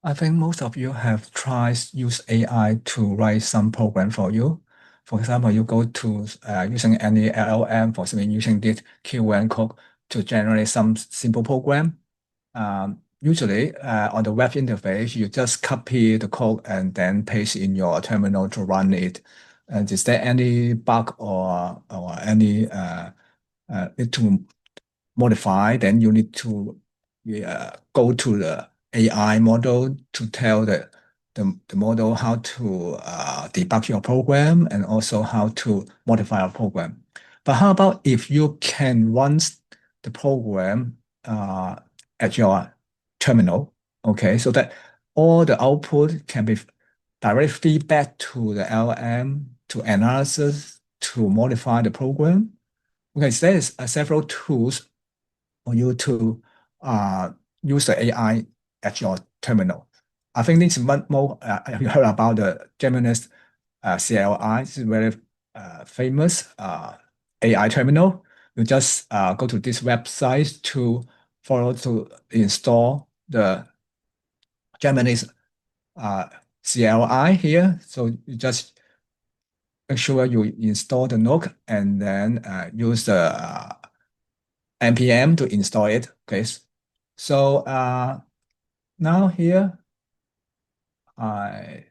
I think most of you have tried use AI to write some program for you. For example, you go to using any LLM, for example, using this Q&A code to generate some simple program. Usually, on the web interface, you just copy the code and then paste in your terminal to run it. And is there any bug or any need to modify? Then you need to go to the AI model to tell the model how to debug your program and also how to modify your program. But how about if you can run the program at your terminal, okay, so that all the output can be direct feedback to the LM to analysis to modify the program. Okay, so there is several tools for you to uh, use the AI at your terminal. I think this is one more, you heard about the Gemini CLI. It's a very famous AI terminal. You just go to this website to follow to install the Gemini's CLI here. So you just make sure you install the node and then use the npm to install it. Okay, so now here I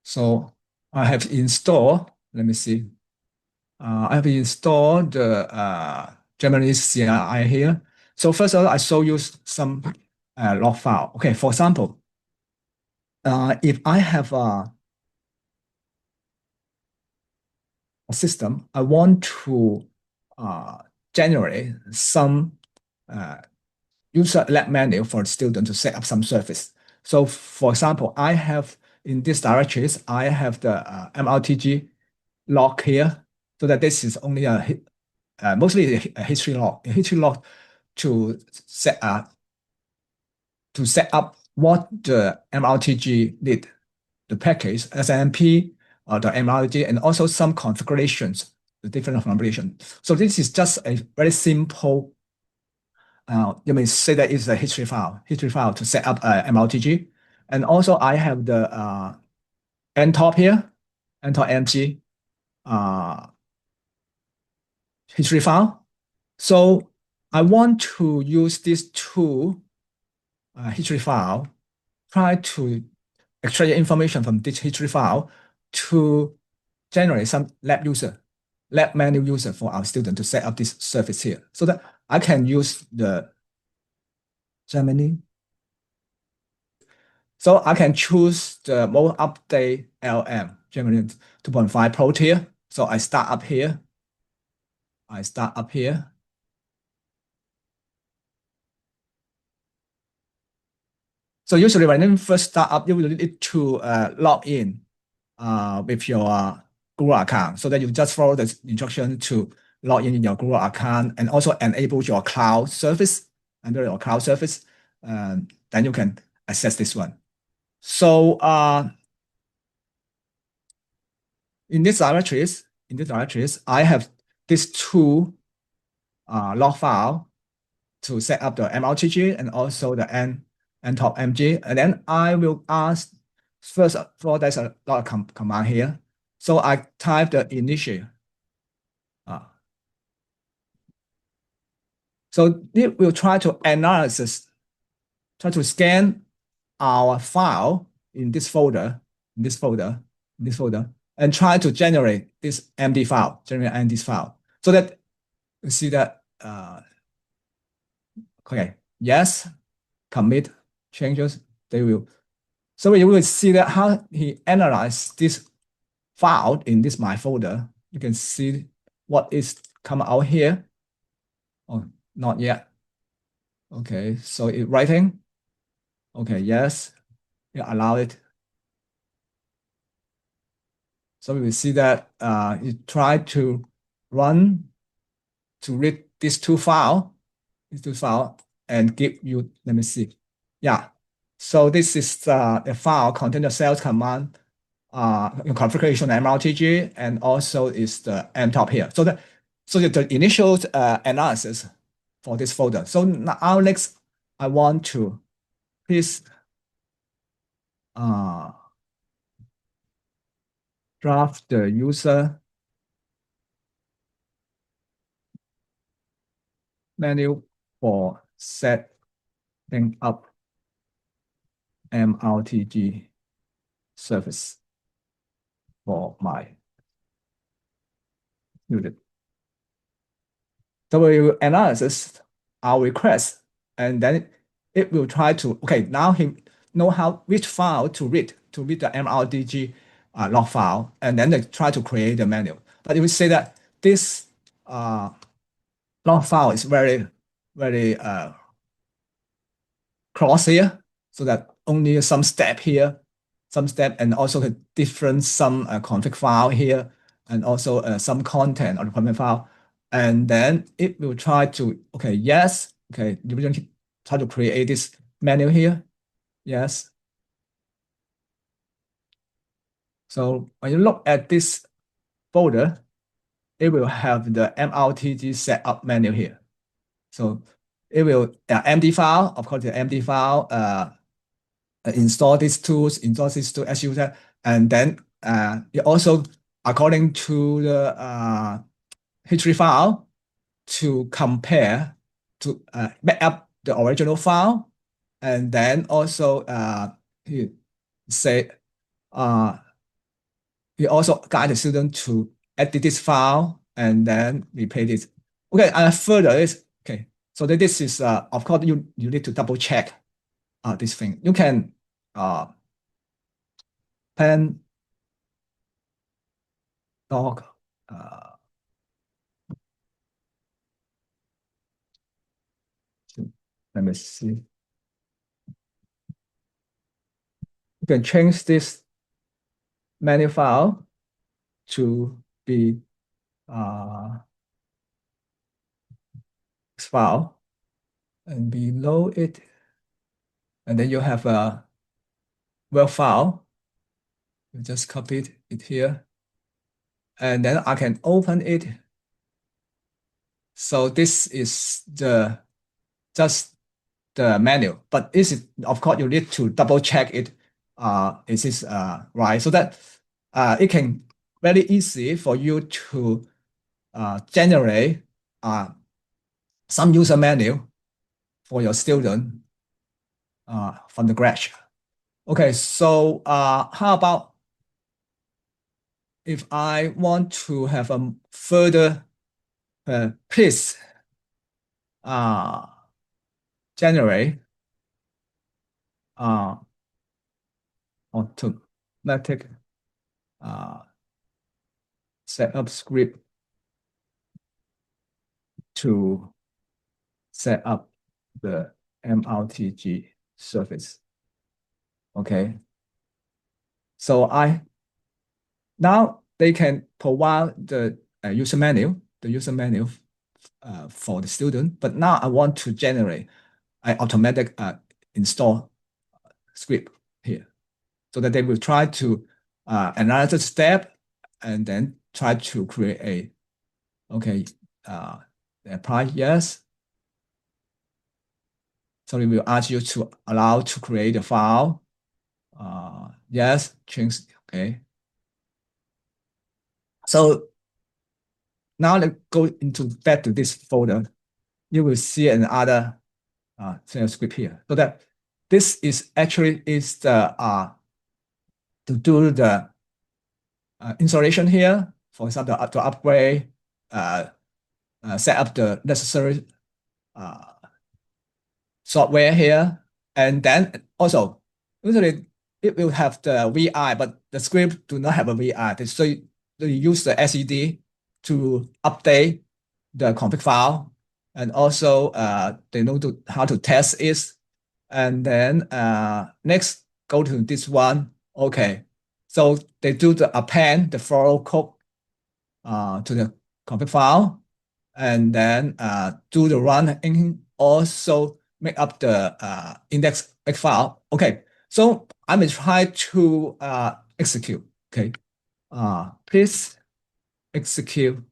so I have installed. Let me see. I have installed the Gemini CLI here. So first of all, I show you some log file. Okay, for example, if I have a system, I want to generate some user-led manual for the student to set up some service. So for example, I have in these directories, I have the MRTG log here, so that this is only mostly a history log to set up what the MRTG need, the package, SNMP, or the MRTG, and also some configurations, the different configurations. So this is just a very simple, you may say that it's a history file to set up MRTG. And also I have the Ntop here, Ntop MG history file. So I want to use these two history file, try to extract information from this history file to generate some lab manual user for our student to set up this service here, so that I can use the Gemini. So I can choose the most update LM, Gemini 2.5 Pro tier. So I start up here. So usually when you first start up, you will need to log in with your Google account, so that you just follow the instruction to log in your Google account and also enable your cloud service. Under your cloud service, then you can access this one. So in these directories, I have these two log file to set up the MRTG and also the Ntop MG. And then I will ask first of all, there's a lot of command here. So I type the initial. So it will try to scan our file in this folder, and try to generate this MD file, so that you see that, okay, yes, commit changes, they will. So you will see that how he analyzed this file in this my folder. You can see what is come out here. Oh, not yet. Okay, so it writing. Okay, yes, you allow it. So we will see that it tried to read these two file, and give you, let me see. Yeah, so this is the file contain the sales command, configuration MRTG, and also is the Ntop here. So the initial analysis for this folder. So now let's I want to please draft the user manual for setting up MRTG service for my student. So we will analyze our request, and then it will try to, okay, now he know how which file to read the MRTG log file, and then they try to create the manual. But if we say that this log file is very, very cross here, so that only some step here, some step, and also a different some config file here, and also some content on the config file. And then it will try to, okay, yes, okay, you will try to create this menu here. Yes. So when you look at this folder, it will have the MRTG setup menu here. So it will empty file, of course, the empty file, install these tools, as user, and then it also, according to the history file, to compare, to back up the original file, and then also he say he also guide the student to edit this file and then replace it. Okay, and further is okay. So this is of course you need to double check this thing. You can pen dog. Let me see. You can change this menu file to be this file, and below it, and then you have a work file. You just copy it here, and then I can open it. So this is just the menu, but this is, of course, you need to double check it. Is this right? So that it can very easy for you to generate some user menu for your student from the scratch. Okay, so how about if I want to have a further, please generate automatic setup script to set up the MRTG service. Okay. So now they can provide the user manual, for the student, but now I want to generate an automatic install script here, so that they will try to analyze step and then try to create a, okay, apply yes. So it will ask you to allow to create a file. Yes, change, okay. So now let's go into back to this folder. You will see another script here. So that this is actually is the to do the installation here. For example, to upgrade, set up the necessary software here, and then also usually it will have the VI, but the script do not have a VI. So you use the SED to update the config file, and also they know how to test it. And then next, go to this one. Okay, so they do the append the follow code to the config file, and then do the run and also make up the index file. Okay, so I will try to execute. Okay, please execute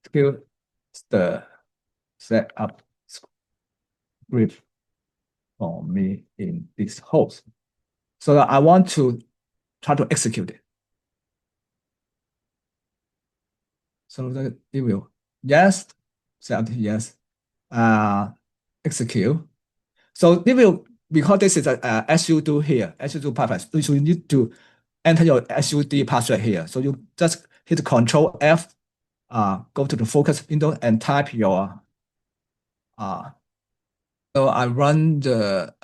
execute the setup script for me in this host. So that I want to try to execute it. So that it will, yes, set yes, execute. So it will, because this is a SUD here, SUD pipeline, so you need to enter your SUD password here. So you just hit Control F, go to the focus window and type your so I run the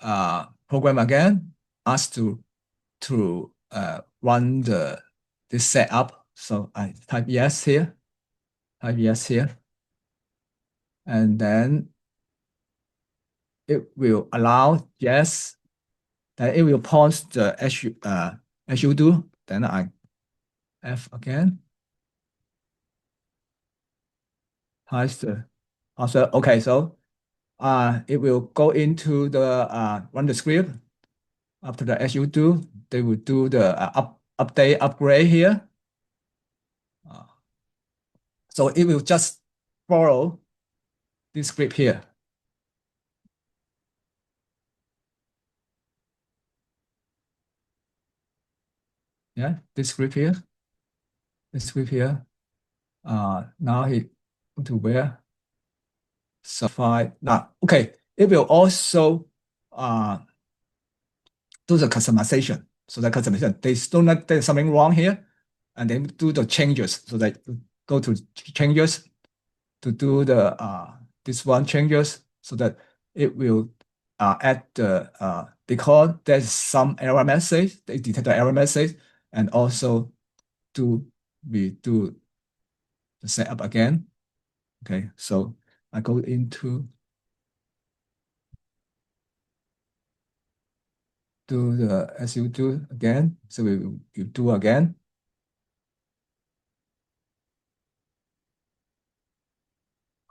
program again, ask to run this setup. So I type yes here, and then it will allow yes. Then it will pause the SUD. Then I F again. Pass the password. Okay, so it will go into the run the script. After the SUD, they will do the update upgrade here. So it will just follow this script here. Yeah, this script here. This script here. Now he to where? So file. Now, okay, it will also do the customization. So the customization, there's something wrong here, and then do the changes. So that go to changes to do the this one changes so that it will add the because there's some error message, they detect the error message, and also we do the setup again. Okay, so I go into do the as you do again. So we do again.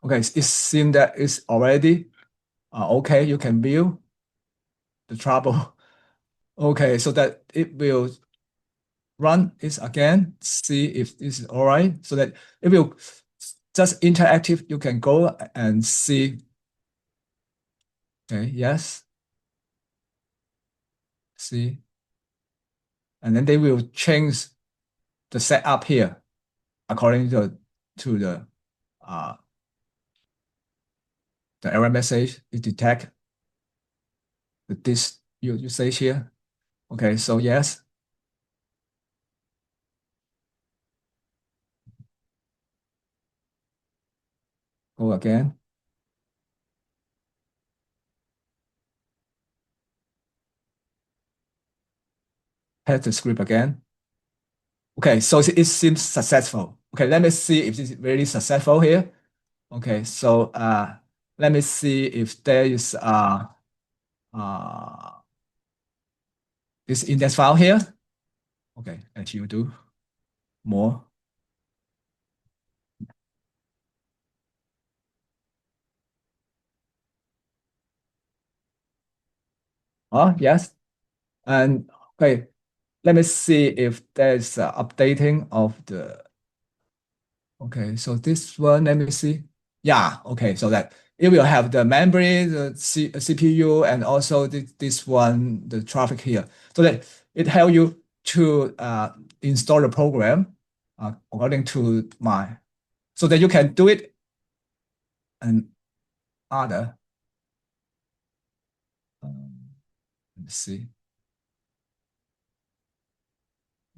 Okay, it seems that it's already okay. You can view the trouble. Okay, so that it will run this again, see if this is all right. So that it will just interactive. You can go and see. Okay, yes, see, and then they will change the setup here according to uh, the error message. It detect this usage here. Okay, so yes, go again. Test the script again. Okay, so it seems successful. Okay, let me see if this is really successful here. Okay, so let me see if there is uh, this index file here. Okay, as you do more. Oh, yes. And okay, let me see if there's updating of the, okay, so this one, let me see. Yeah, okay, so that it will have the memory, the CPU, and also this one, the traffic here. So that it help you to install the program according to my, so that you can do it and other. Let me see.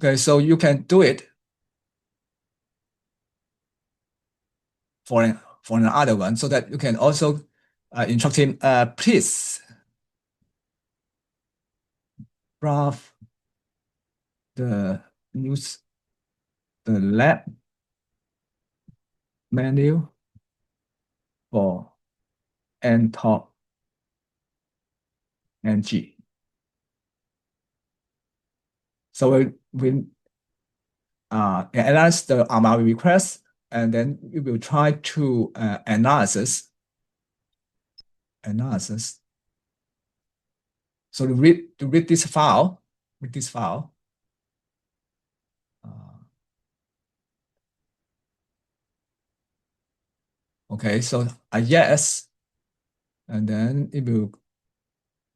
Okay, so you can do it for another one, so that you can also instruct him, please browse the use the lab menu for Ntop NG. So we analyze the AMA request, and then we will try to analysis. So to read this file, uh, Okay, so a yes, and then it will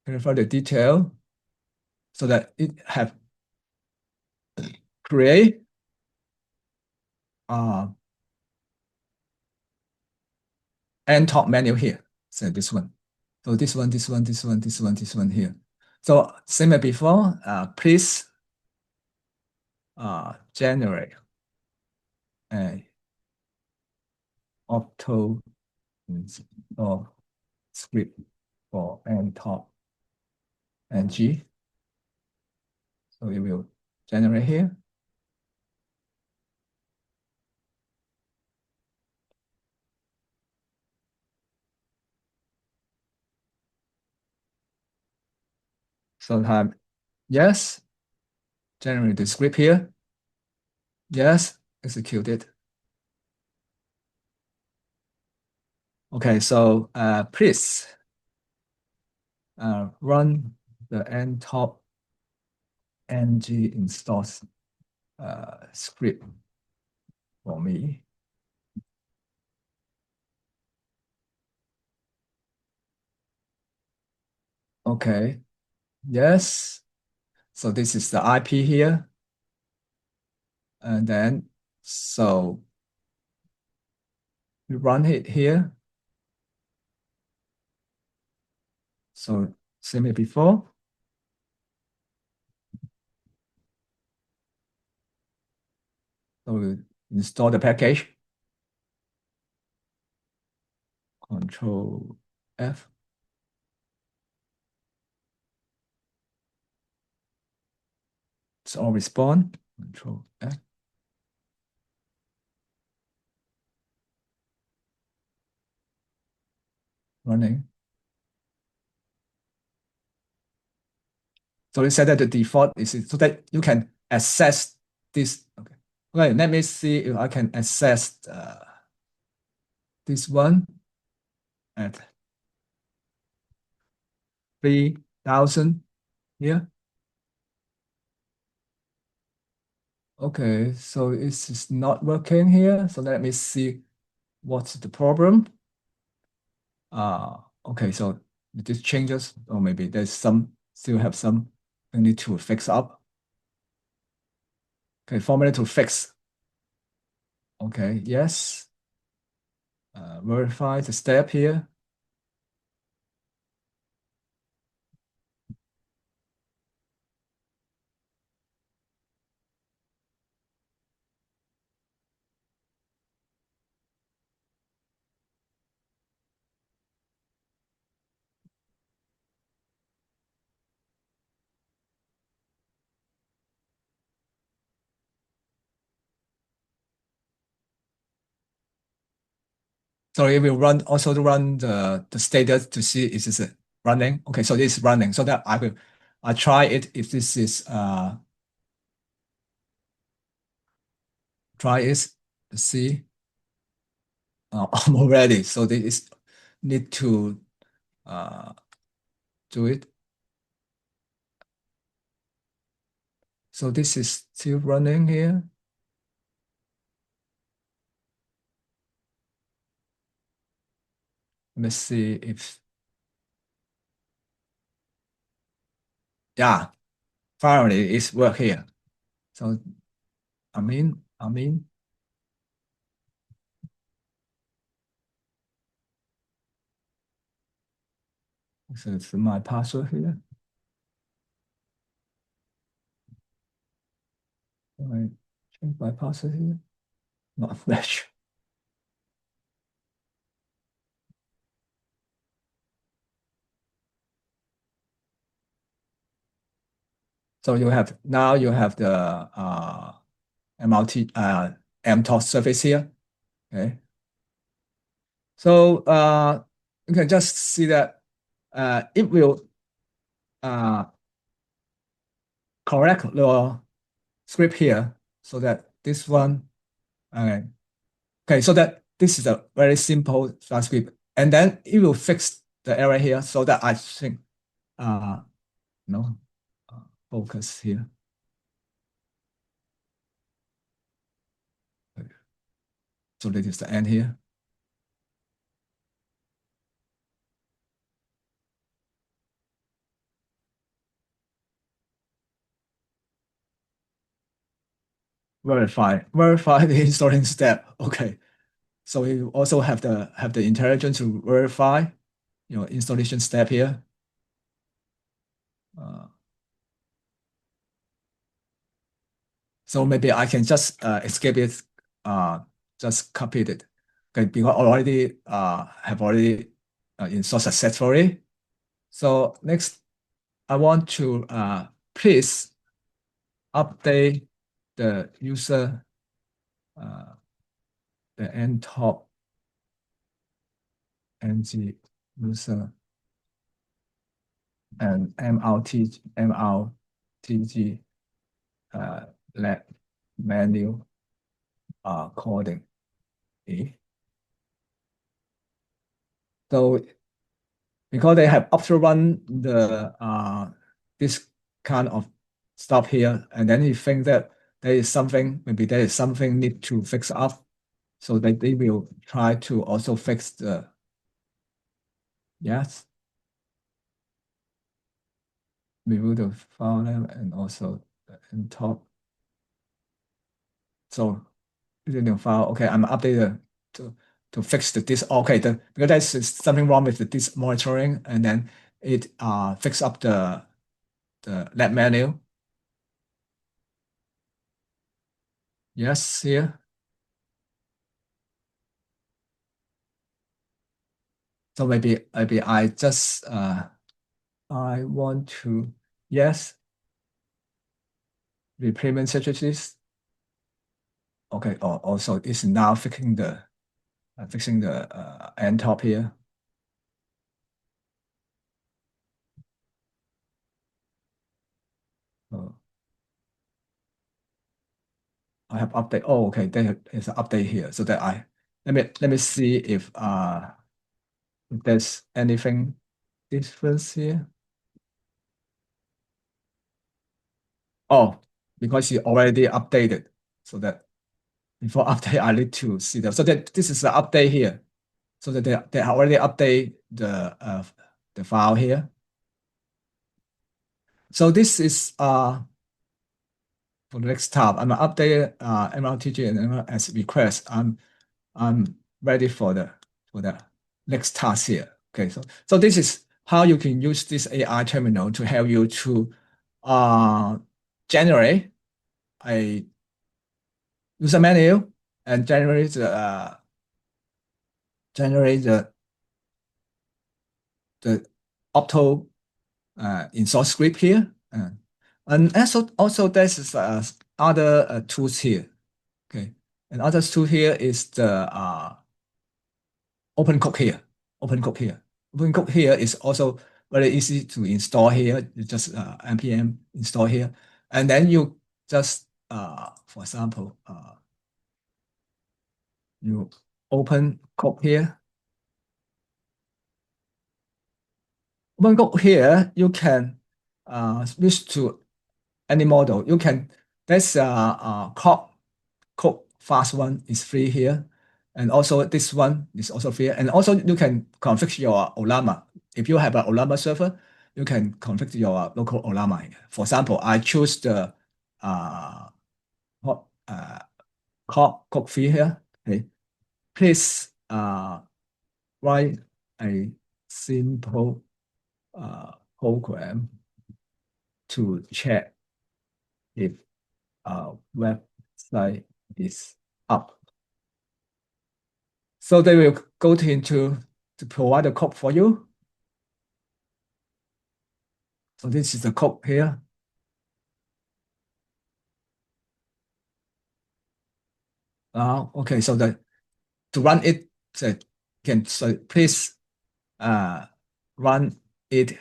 clarify the detail so that it have create Ntop menu here. So this one. So this one here. So same as before, please generate a auto or script for Ntop and G. So it will generate here. So have yes, generate the script here. Yes, execute it. Okay, so please run the Ntop ng install script for me. Okay, yes. So this is the IP here. And then, so we run it here. So same as before. So we install the package. Control F. It's all respawn. Control F. Running. So we set that the default is so that you can access this. Okay. Okay, let me see if I can access this one at 3,000 here. Okay, so this is not working here. So let me see what's the problem. Okay, so this changes, or maybe there's still have some we need to fix up. Okay, formula to fix. Okay, yes. Verify the step here. So it will also run the status to see is this running. Okay, so this is running. So that I try it if this is try it to see. I'm already. So this need to do it. So this is still running here. Let's see if, yeah, finally it's work here. So I mean, so it's my password here. I change my password here. Not match. So you have now you have the Ntop surface here. Okay. So you can just see that it will correct the script here so that this one, okay, so that this is a very simple JavaScript, and then it will fix the error here so that I think, no, focus here. So this is the end here. verify the installing step. Okay. So you also have the intelligence to verify your installation step here. So maybe I can just escape it, just copy it. Okay, because already have already installed successfully. So next, I want to please update the user, the Ntop ng user and MRTG let menu coding. So because they have up to run the this kind of stuff here, and then you think that maybe there is something need to fix up, so that they will try to also fix the yes, review the file name and also in top. So the new file, okay, I'm updated to fix this. Okay, because there's something wrong with the this monitoring, and then it fix up the lab menu. Yes, here. So maybe I just I want to yes repayment strategies. Okay, also it's now fixing the end top here. So I have update. Oh, okay, there is an update here. So that let me see if there's anything difference here. Oh, because you already updated, so that before update I need to see that. So that this is the update here. So that they already update the file here. So this is for the next tab. I'm gonna update MRTG and MR as request. I'm ready for the next task here. Okay, so this is how you can use this AI terminal to help you to generate a user manual and generate the auto install script here. And also there's other tools here. Okay, and other tool here is the OpenCode here. OpenCode here. OpenCode here is also very easy to install here. You just npm install here, and then you just for example you open code here. OpenCode here you can switch to any model. You can there's code fast one is free here, and also this one is also free. And also you can configure your Olama. If you have an Olama server, you can configure your local Olama here. For example, I choose the code, code free here. Okay, please write a simple program to check if website is up. So they will go into to provide a code for you. So this is the code here. Okay, so to run it, so please run it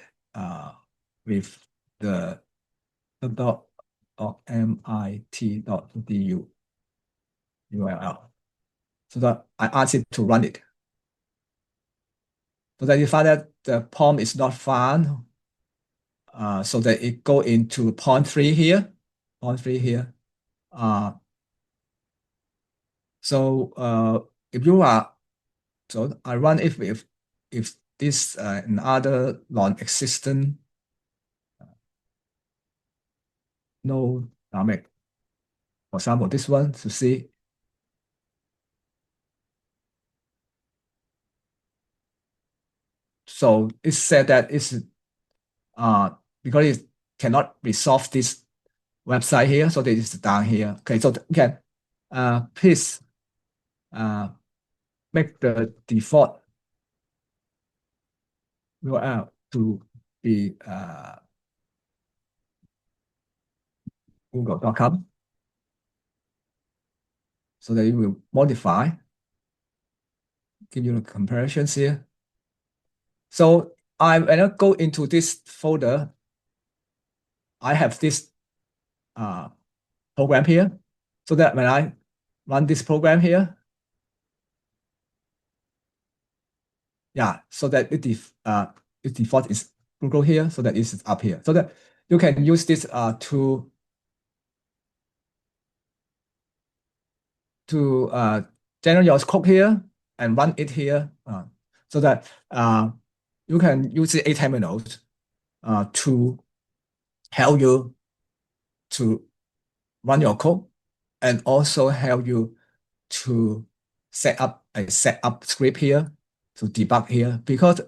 with the mit.du URL. So that I ask it to run it. So that you find that the prompt is not found. So that it go into point 3 here. Point 3 here. So if you are so I run it with if this another non-existent no dynamic. For example, this one to see. So it said that it's because it cannot resolve this website here, so this is down here. Okay, so you can please make the default URL to be google.com, so that you will modify, give you the comparisons here. So when I go into this folder, I have this program here, so that when I run this program here, yeah, so that it default is Google here, so that it's up here, so that you can use this to generate your code here and run it here, so that you can use the A terminals to help you to run your code and also help you to set up a setup script here to debug here, because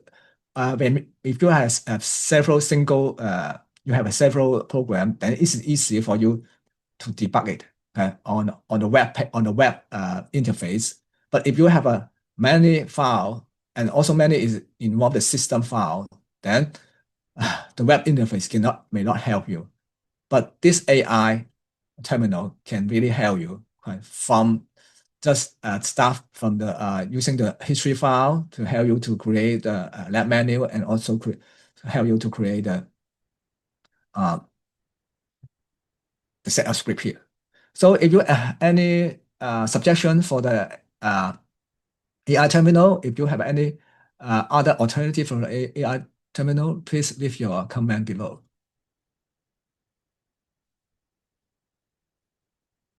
if you have several several programs, then it's easy for you to debug it on the web interface. But if you have a many file and also many is involved the system file, then the web interface may not help you. But this AI terminal can really help you from just start from the using the history file to help you to create the lab menu, and also to help you to create the setup script here. So if you have any suggestion for the AI terminal, if you have any other alternative from the AI terminal, please leave your comment below.